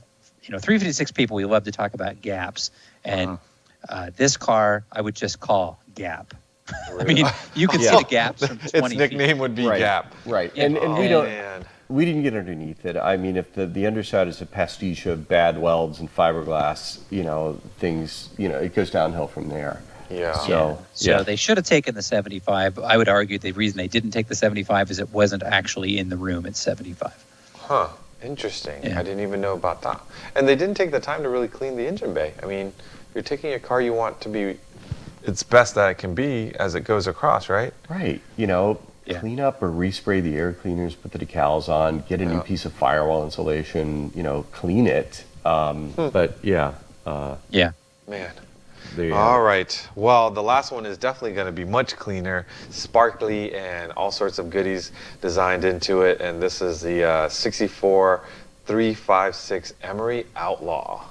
356 people, we love to talk about gaps, and this car I would just call Gap. I mean, you can see the gaps from 20 its nickname feet. would be Gap. Right. And we didn't get underneath it. I mean, if the underside is a pastiche of bad welds and fiberglass, things, it goes downhill from there. Yeah. So they should have taken the 75. I would argue the reason they didn't take the 75 is it wasn't actually in the room at 75. Huh. Interesting. Yeah. I didn't even know about that. And they didn't take the time to really clean the engine bay. I mean, you're taking a car you want to be its best that it can be as it goes across, right? Right. Clean up or respray the air cleaners, put the decals on, get a new piece of firewall insulation, clean it. But Man. All right. Well, the last one is definitely going to be much cleaner, sparkly, and all sorts of goodies designed into it. And this is the 64 356 Emory Outlaw.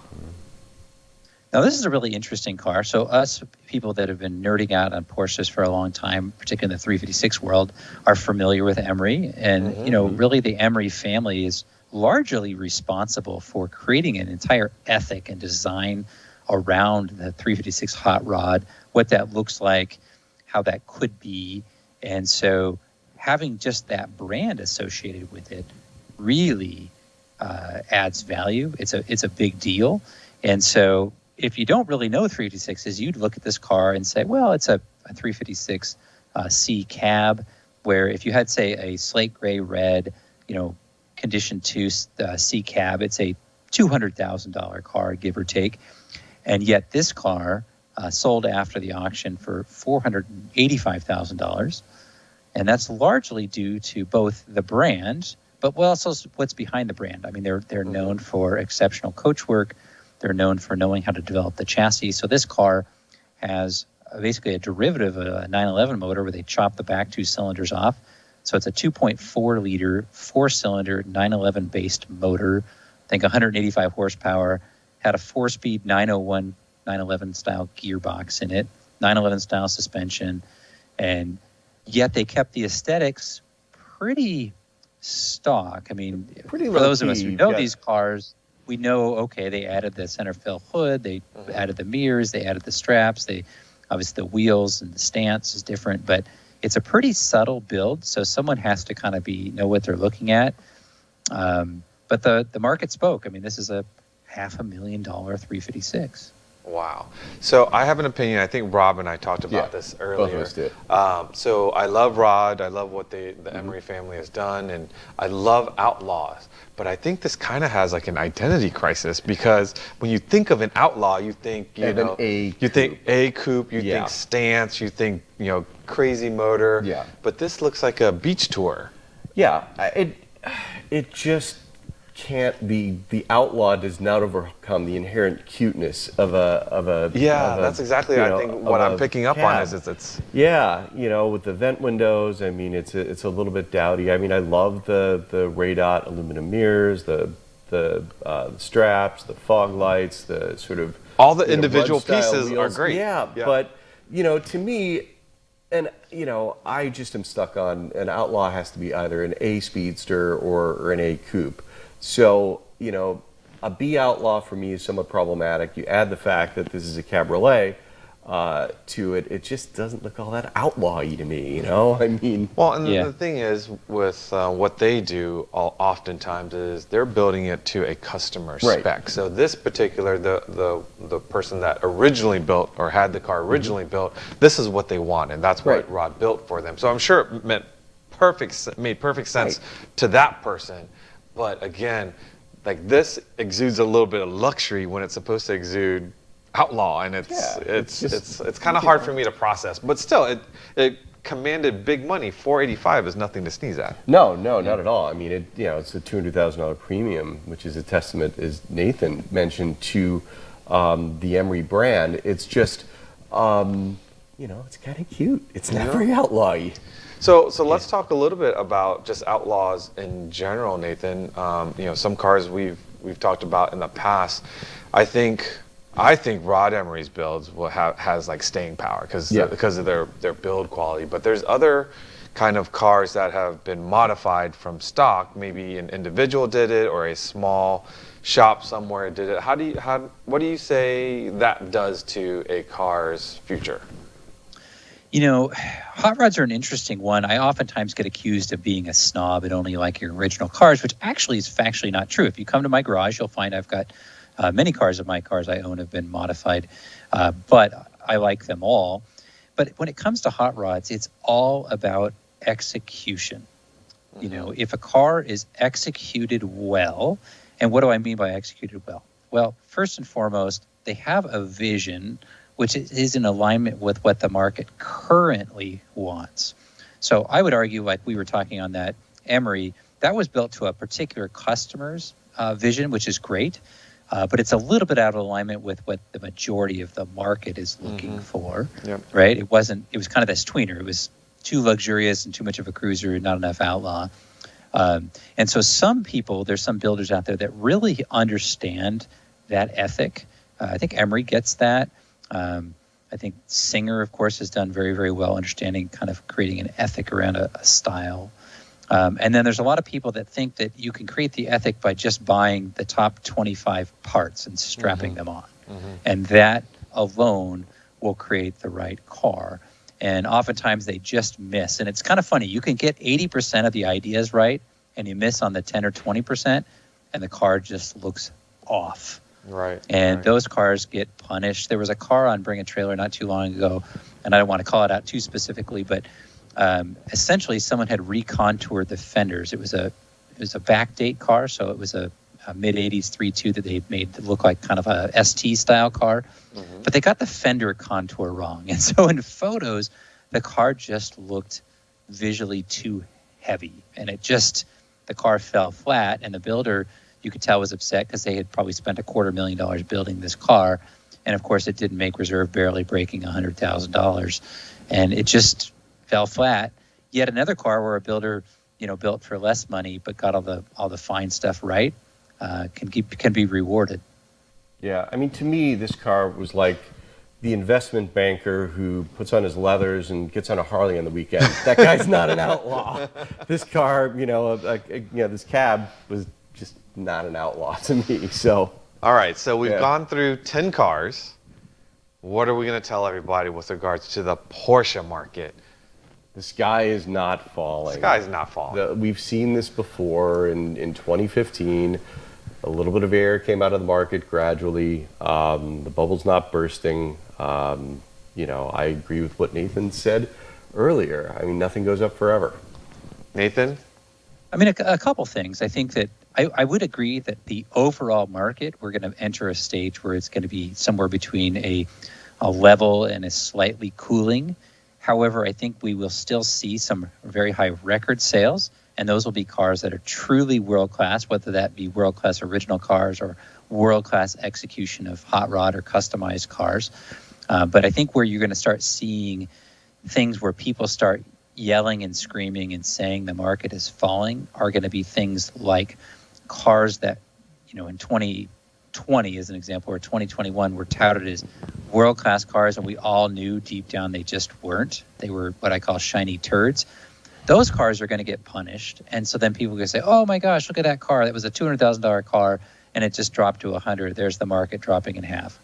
Now, this is a really interesting car. So us people that have been nerding out on Porsches for a long time, particularly in the 356 world, are familiar with Emory. And, really the Emory family is largely responsible for creating an entire ethic and design around the 356 hot rod, what that looks like, how that could be. And so having just that brand associated with it really adds value. It's a big deal. And so if you don't really know 356s, you'd look at this car and say, well, it's a 356 C cab, where if you had, say, a slate gray red, condition 2 C cab, it's a $200,000 car, give or take. And yet this car sold after the auction for $485,000. And that's largely due to both the brand, but also what's behind the brand. I mean, they're known for exceptional coachwork. They're known for knowing how to develop the chassis. So this car has basically a derivative of a 911 motor where they chop the back 2 cylinders off. So it's a 2.4 liter, 4-cylinder, 911-based motor. I think 185 horsepower. Had a 4-speed 901, 911 style gearbox in it, 911 style suspension. And yet they kept the aesthetics pretty stock. I mean, for those of us who know these cars, we know, okay, they added the center fill hood, they added the mirrors, they added the straps, obviously the wheels and the stance is different, but it's a pretty subtle build, so someone has to kind of know what they're looking at. But But the market spoke. I mean, this is a $500,000 356. Wow. So I have an opinion. I think Rob and I talked about this earlier. Both of us did. So I love Rod. I love what the Emory family has done, and I love Outlaws. But I think this kind of has like an identity crisis, because when you think of an outlaw, you think you think A Coupe, you think stance, you think crazy motor. Yeah. But this looks like a beach tour. Yeah. It just can't be. The outlaw does not overcome the inherent cuteness of a That's exactly I think what I'm picking up on is it's with the vent windows. I mean, it's a little bit dowdy. I mean, I love the radot aluminum mirrors, the straps, the fog lights, the sort of all the individual pieces wheels. are great. Yeah, but to me. And, I just am stuck on an outlaw has to be either an A Speedster or an A Coupe. So, a B outlaw for me is somewhat problematic. You add the fact that this is a cabriolet to it, it just doesn't look all that outlaw-y to me, I mean... Well, and the thing is, with what they do oftentimes is they're building it to a customer spec. So this particular, the person that originally built or had the car originally built, this is what they want, and that's what Rod built for them. So I'm sure it made perfect sense to that person. But again, like this exudes a little bit of luxury when it's supposed to exude outlaw, and it's kind of hard for me to process. But still, it commanded big money. $485 is nothing to sneeze at. No, not at all. I mean, it's a $200,000 premium, which is a testament, as Nathan mentioned, to the Emory brand. It's just, it's kind of cute. It's not very outlaw-y. So let's talk a little bit about just outlaws in general, Nathan. Some cars we've talked about in the past. I think Rod Emory's builds has like staying power because of their build quality. But there's other kind of cars that have been modified from stock. Maybe an individual did it or a small shop somewhere did it. What do you say that does to a car's future? Hot rods are an interesting one. I oftentimes get accused of being a snob and only like your original cars, which actually is factually not true. If you come to my garage, you'll find I've got many cars of my cars I own have been modified, but I like them all. But when it comes to hot rods, it's all about execution. If a car is executed well, and what do I mean by executed well? Well, first and foremost, they have a vision which is in alignment with what the market currently wants. So I would argue, like we were talking on that Emory, that was built to a particular customer's vision, which is great, but it's a little bit out of alignment with what the majority of the market is looking for, right? It was kind of this tweener. It was too luxurious and too much of a cruiser, not enough outlaw. And so there's some builders out there that really understand that ethic. I think Emory gets that. I think Singer, of course, has done very, very well understanding kind of creating an ethic around a style. And then there's a lot of people that think that you can create the ethic by just buying the top 25 parts and strapping them on. And that alone will create the right car. And oftentimes they just miss. And it's kind of funny. You can get 80% of the ideas right, and you miss on the 10 or 20%, and the car just looks off. Right. And those cars get punished. There was a car on Bring a Trailer not too long ago, and I don't want to call it out too specifically, but essentially someone had recontoured the fenders. It was a backdate car, so it was a mid 80s 3.2 that they made to look like kind of a ST style car, but they got the fender contour wrong. And so in photos, the car just looked visually too heavy, and the car fell flat, and the builder, you could tell, was upset because they had probably spent $250,000 building this car. And of course it didn't make reserve, barely breaking $100,000. And it just fell flat. Yet another car where a builder, built for less money, but got all the fine stuff right, can be rewarded. Yeah. I mean, to me, this car was like the investment banker who puts on his leathers and gets on a Harley on the weekend. That guy's not an outlaw. This car, this cab was just not an outlaw to me. So all right, so we've gone through 10 cars. What are we going to tell everybody with regards to the Porsche market? The sky is not falling. The sky's not falling. We've seen this before in 2015. A little bit of air came out of the market gradually. The bubble's not bursting. I agree with what Nathan said earlier. I mean, nothing goes up forever. Nathan? I mean, a couple things. I think that I would agree that the overall market, we're going to enter a stage where it's going to be somewhere between a level and a slightly cooling. However, I think we will still see some very high record sales, and those will be cars that are truly world-class, whether that be world-class original cars or world-class execution of hot rod or customized cars. But I think where you're going to start seeing things where people start yelling and screaming and saying the market is falling are going to be things like cars that, in 2020 as an example, or 2021 were touted as world-class cars, and we all knew deep down they just weren't. They were what I call shiny turds. Those cars are going to get punished, and so then people are going to say, oh my gosh, look at that car. That was a $200,000 car, and it just dropped to 100. There's the market dropping in half.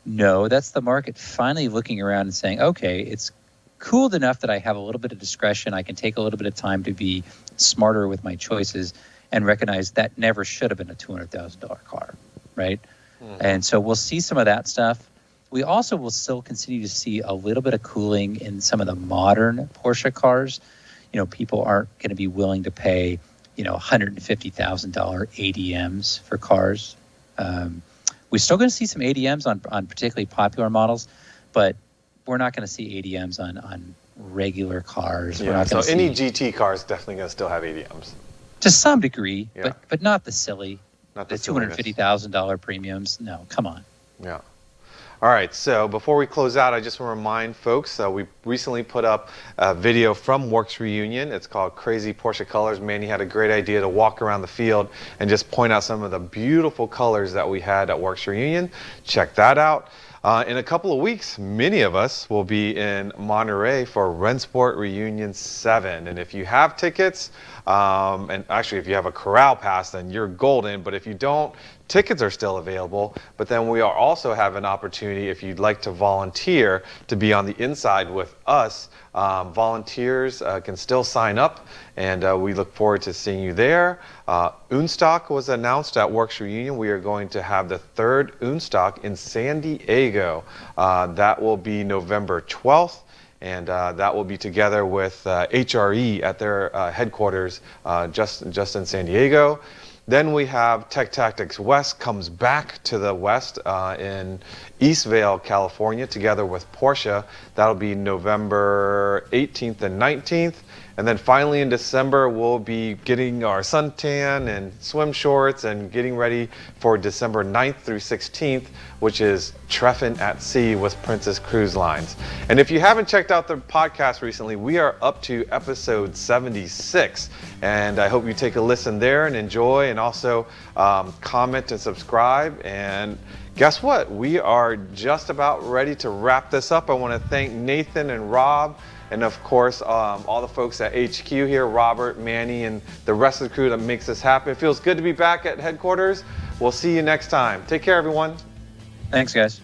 No, that's the market finally looking around and saying, okay, it's cooled enough that I have a little bit of discretion. I can take a little bit of time to be smarter with my choices and recognize that never should have been a $200,000 car, right? Mm-hmm. And so we'll see some of that stuff. We also will still continue to see a little bit of cooling in some of the modern Porsche cars. People aren't going to be willing to pay, $150,000 ADMs for cars. We're still going to see some ADMs on particularly popular models, but we're not going to see ADMs on regular cars. Yeah, we're not so any see, GT car is definitely going to still have ADMs. To some degree, Yeah. but not the silly, Not the silliness. $250,000 premiums. No, come on. Yeah. All right, so before we close out, I just want to remind folks we recently put up a video from Works Reunion. It's called Crazy Porsche Colors. Manny had a great idea to walk around the field and just point out some of the beautiful colors that we had at Works Reunion. Check that out. In a couple of weeks, many of us will be in Monterey for Rennsport Reunion 7. And if you have tickets, and actually if you have a Corral pass, then you're golden. But if you don't, tickets are still available. But then we are also have an opportunity, if you'd like to volunteer, to be on the inside with us. Volunteers can still sign up, and we look forward to seeing you there. Unstock was announced at Works Reunion. We are going to have the third Unstock in San Diego. That will be November 12th. And that will be together with HRE at their headquarters just in San Diego. Then we have Tech Tactics West comes back to the West in Eastvale, California, together with Porsche. That'll be November 18th and 19th. And then finally in December, we'll be getting our suntan and swim shorts and getting ready for December 9th through 16th, which is Treffin at Sea with Princess Cruise Lines. And if you haven't checked out the podcast recently, we are up to episode 76. And I hope you take a listen there and enjoy, and also comment and subscribe. And guess what? We are just about ready to wrap this up. I want to thank Nathan and Rob, and of course, all the folks at HQ here, Robert, Manny, and the rest of the crew that makes this happen. It feels good to be back at headquarters. We'll see you next time. Take care, everyone. Thanks, guys.